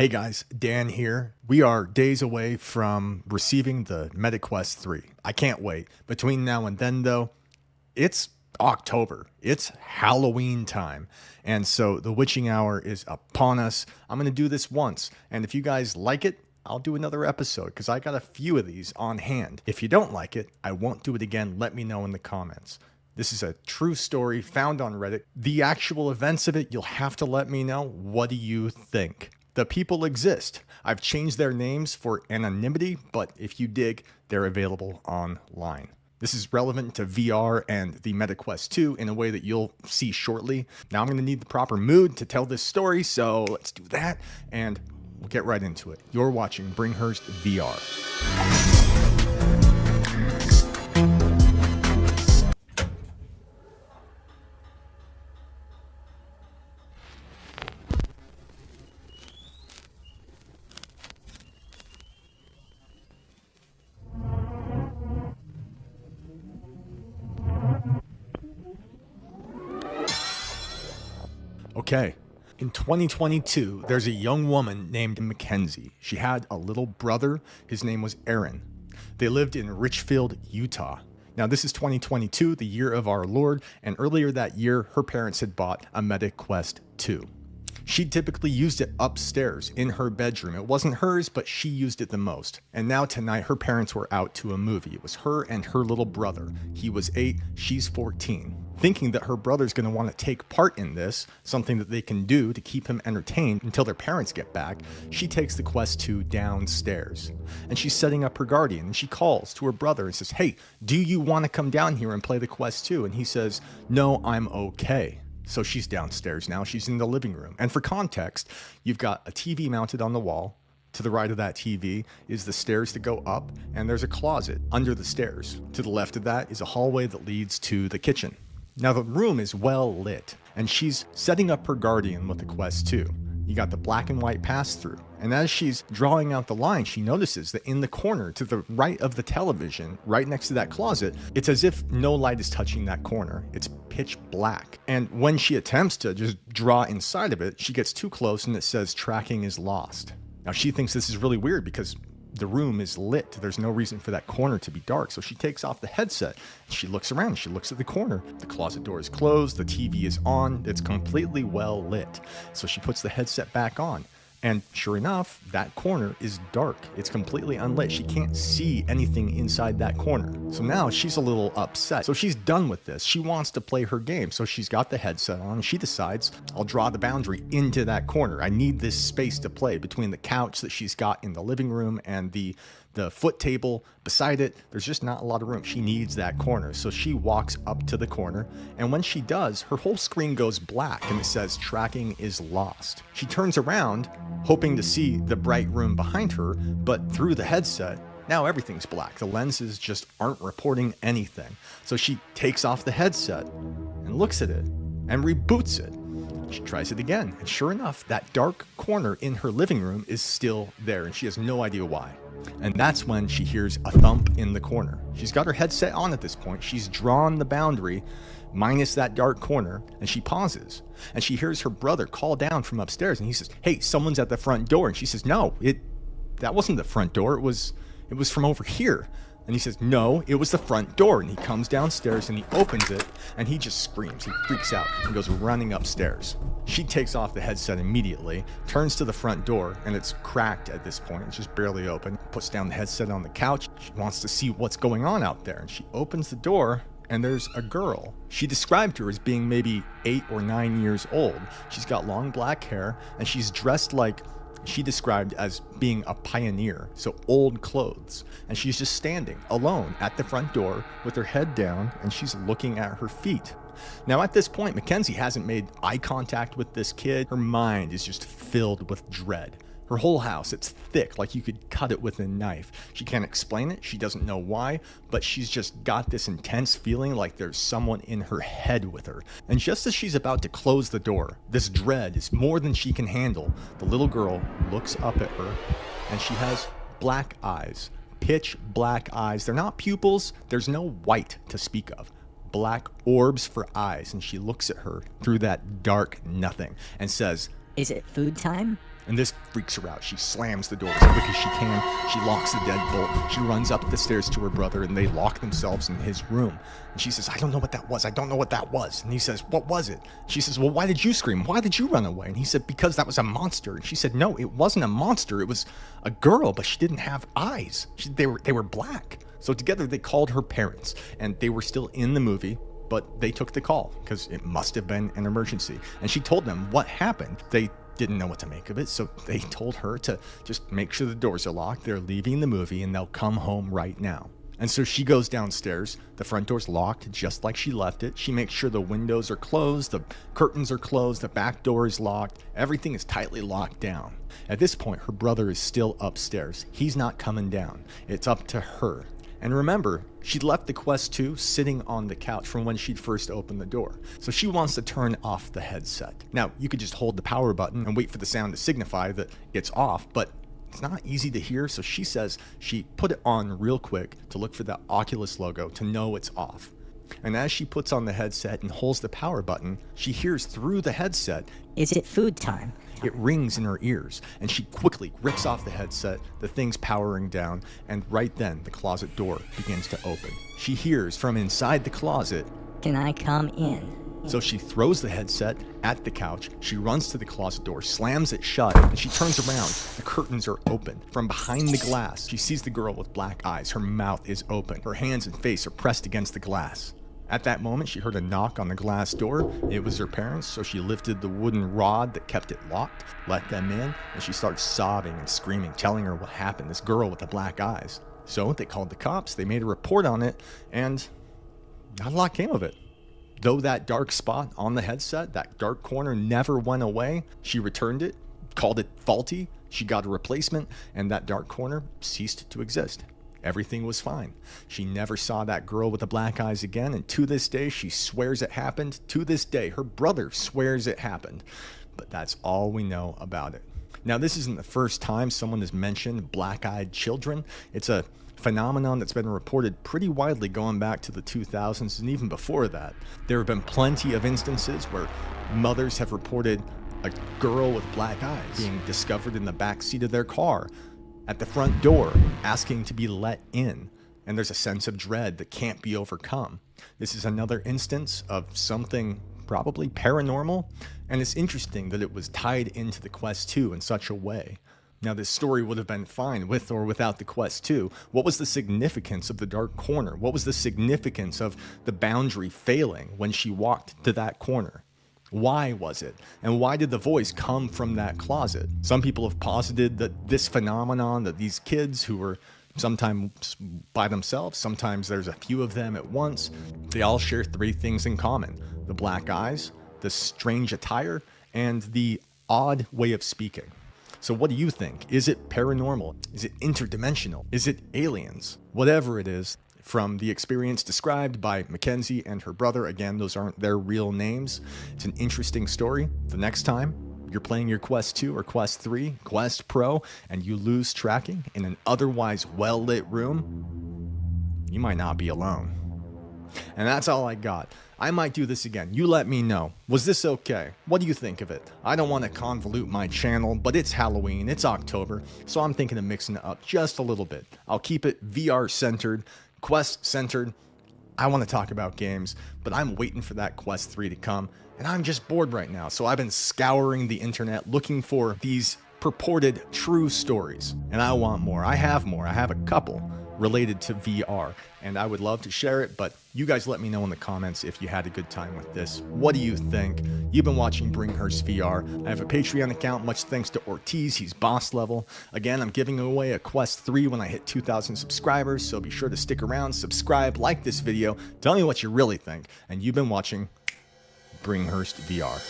Hey guys, Dan here. We are days away from receiving the MetaQuest 3. I can't wait. Between now and then, though, it's October. It's Halloween time. And so the witching hour is upon us. I'm going to do this once. And if you guys like it, I'll do another episode because I got a few of these on hand. If you don't like it, I won't do it again. Let me know in the comments. This is a true story found on Reddit. The actual events of it, you'll have to let me know. What do you think? The people exist. I've changed their names for anonymity, but if you dig, they're available online. This is relevant to VR and the MetaQuest 2 in a way that you'll see shortly. Now I'm going to need the proper mood to tell this story, so let's do that, and we'll get right into it. You're watching Bringhurst VR. Okay. In 2022, there's a young woman named Mackenzie. She had a little brother. His name was Aaron. They lived in Richfield, Utah. Now, this is 2022, the year of our Lord, and earlier that year, her parents had bought a MetaQuest 2. She typically used it upstairs in her bedroom. It wasn't hers, but she used it the most. And now tonight, her parents were out to a movie. It was her and her little brother. He was 8, she's 14. Thinking that her brother's going to want to take part in this, something that they can do to keep him entertained until their parents get back, she takes the Quest 2 downstairs. And she's setting up her Guardian, and she calls to her brother and says, "Hey, do you want to come down here and play the Quest 2?" And he says, "No, I'm okay." So she's downstairs now. She's in the living room. And for context, you've got a TV mounted on the wall. To the right of that TV is the stairs that go up, and there's a closet under the stairs. To the left of that is a hallway that leads to the kitchen. Now the room is well lit, and she's setting up her Guardian with the Quest 2. You got the black and white pass-through. And as she's drawing out the line, she notices that in the corner to the right of the television, right next to that closet, it's as if no light is touching that corner. It's pitch black. And when she attempts to just draw inside of it, she gets too close and it says tracking is lost. Now she thinks this is really weird because the room is lit. There's no reason for that corner to be dark. So she takes off the headset. She looks around. She looks at the corner. The closet door is closed. The TV is on. It's completely well lit. So she puts the headset back on. And sure enough, that corner is dark. It's completely unlit. She can't see anything inside that corner. So now she's a little upset. So she's done with this. She wants to play her game. So she's got the headset on. She decides, I'll draw the boundary into that corner. I need this space to play between the couch that she's got in the living room and the foot table beside it. There's just not a lot of room. She needs that corner. So she walks up to the corner, and when she does, her whole screen goes black and it says tracking is lost. She turns around, hoping to see the bright room behind her, but through the headset, now everything's black. The lenses just aren't reporting anything. So she takes off the headset and looks at it and reboots it. She tries it again, and sure enough, that dark corner in her living room is still there, and she has no idea why. And that's when she hears a thump in the corner. She's got her headset on at this point. She's drawn the boundary minus that dark corner, and she pauses. And she hears her brother call down from upstairs, and he says, "Hey, someone's at the front door." And she says, "No, that wasn't the front door. It was from over here." And he says, "No, it was the front door." And he comes downstairs and he opens it, and he just screams. He freaks out and goes running upstairs. She takes off the headset immediately, turns to the front door, and it's cracked at this point. It's just barely open. Puts down the headset on the couch. She wants to see what's going on out there. And she opens the door, and there's a girl. She described her as being maybe 8 or 9 years old. She's got long black hair, and she's dressed like she described as being a pioneer, so old clothes. And she's just standing alone at the front door with her head down, and she's looking at her feet. Now at this point, Mackenzie hasn't made eye contact with this kid. Her mind is just filled with dread. Her whole house, it's thick, like you could cut it with a knife. She can't explain it, she doesn't know why, but she's just got this intense feeling like there's someone in her head with her. And just as she's about to close the door, this dread is more than she can handle. The little girl looks up at her, and she has black eyes, pitch black eyes. They're not pupils, there's no white to speak of. Black orbs for eyes, and she looks at her through that dark nothing and says, "Is it food time?" And this freaks her out. She slams the door as quick as she can. She locks the deadbolt. She runs up the stairs to her brother, and they lock themselves in his room. And she says, I don't know what that was. I don't know what that was. And he says, what was it? She says, well, why did you scream? Why did you run away? And he said, because that was a monster. And she said, no, it wasn't a monster. It was a girl, but she didn't have eyes. They were black. So together they called her parents, and they were still in the movie, but they took the call because it must have been an emergency. And she told them what happened. They didn't know what to make of it, so they told her to just make sure the doors are locked. They're leaving the movie and they'll come home right now. And so she goes downstairs. The front door's locked just like she left it. She makes sure the windows are closed, the curtains are closed, the back door is locked. Everything is tightly locked down. At this point, her brother is still upstairs. He's not coming down. It's up to her. And remember, she'd left the Quest 2 sitting on the couch from when she'd first opened the door. So she wants to turn off the headset. Now, you could just hold the power button and wait for the sound to signify that it's off, but it's not easy to hear, so she says she put it on real quick to look for the Oculus logo to know it's off. And as she puts on the headset and holds the power button, she hears through the headset, "Is it food time?" It rings in her ears, and she quickly rips off the headset, the thing's powering down, and right then the closet door begins to open. She hears from inside the closet, "Can I come in?" So she throws the headset at the couch, she runs to the closet door, slams it shut, and she turns around. The curtains are open. From behind the glass, she sees the girl with black eyes. Her mouth is open. Her hands and face are pressed against the glass. At that moment, she heard a knock on the glass door. It was her parents, so she lifted the wooden rod that kept it locked, let them in, and she starts sobbing and screaming, telling her what happened, this girl with the black eyes. So they called the cops, they made a report on it, and not a lot came of it. Though that dark spot on the headset, that dark corner never went away, she returned it, called it faulty, she got a replacement, and that dark corner ceased to exist. Everything was fine. She never saw that girl with the black eyes again, and to this day, she swears it happened. To this day, her brother swears it happened. But that's all we know about it. Now, this isn't the first time someone has mentioned black-eyed children. It's a phenomenon that's been reported pretty widely going back to the 2000s and even before that. There have been plenty of instances where mothers have reported a girl with black eyes being discovered in the back seat of their car, at the front door, asking to be let in, and there's a sense of dread that can't be overcome. This is another instance of something probably paranormal, and it's interesting that it was tied into the Quest 2 in such a way. Now, this story would have been fine with or without the Quest 2. What was the significance of the dark corner? What was the significance of the boundary failing when she walked to that corner? Why was it? And why did the voice come from that closet? Some people have posited that this phenomenon, that these kids who were sometimes by themselves, sometimes there's a few of them at once, they all share three things in common: the black eyes, the strange attire, and the odd way of speaking. So what do you think? Is it paranormal? Is it interdimensional? Is it aliens? Whatever it is, from the experience described by Mackenzie and her brother, again, those aren't their real names, it's an interesting story. The next time you're playing your Quest 2 or Quest 3, Quest Pro, and you lose tracking in an otherwise well-lit room, you might not be alone. And that's all I got. I might do this again. You let me know. Was this okay? What do you think of it? I don't want to convolute my channel, but it's Halloween, it's October, so I'm thinking of mixing it up just a little bit. I'll keep it VR-centered, Quest-centered. I want to talk about games, but I'm waiting for that Quest 3 to come, and I'm just bored right now, so I've been scouring the internet looking for these purported true stories, and I want more. I have more. I have a couple related to VR, and I would love to share it, but you guys let me know in the comments if you had a good time with this. What do you think? You've been watching Bringhurst VR. I have a Patreon account, much thanks to Ortiz, he's boss level. Again, I'm giving away a Quest 3 when I hit 2,000 subscribers, so be sure to stick around, subscribe, like this video, tell me what you really think, and you've been watching Bringhurst VR.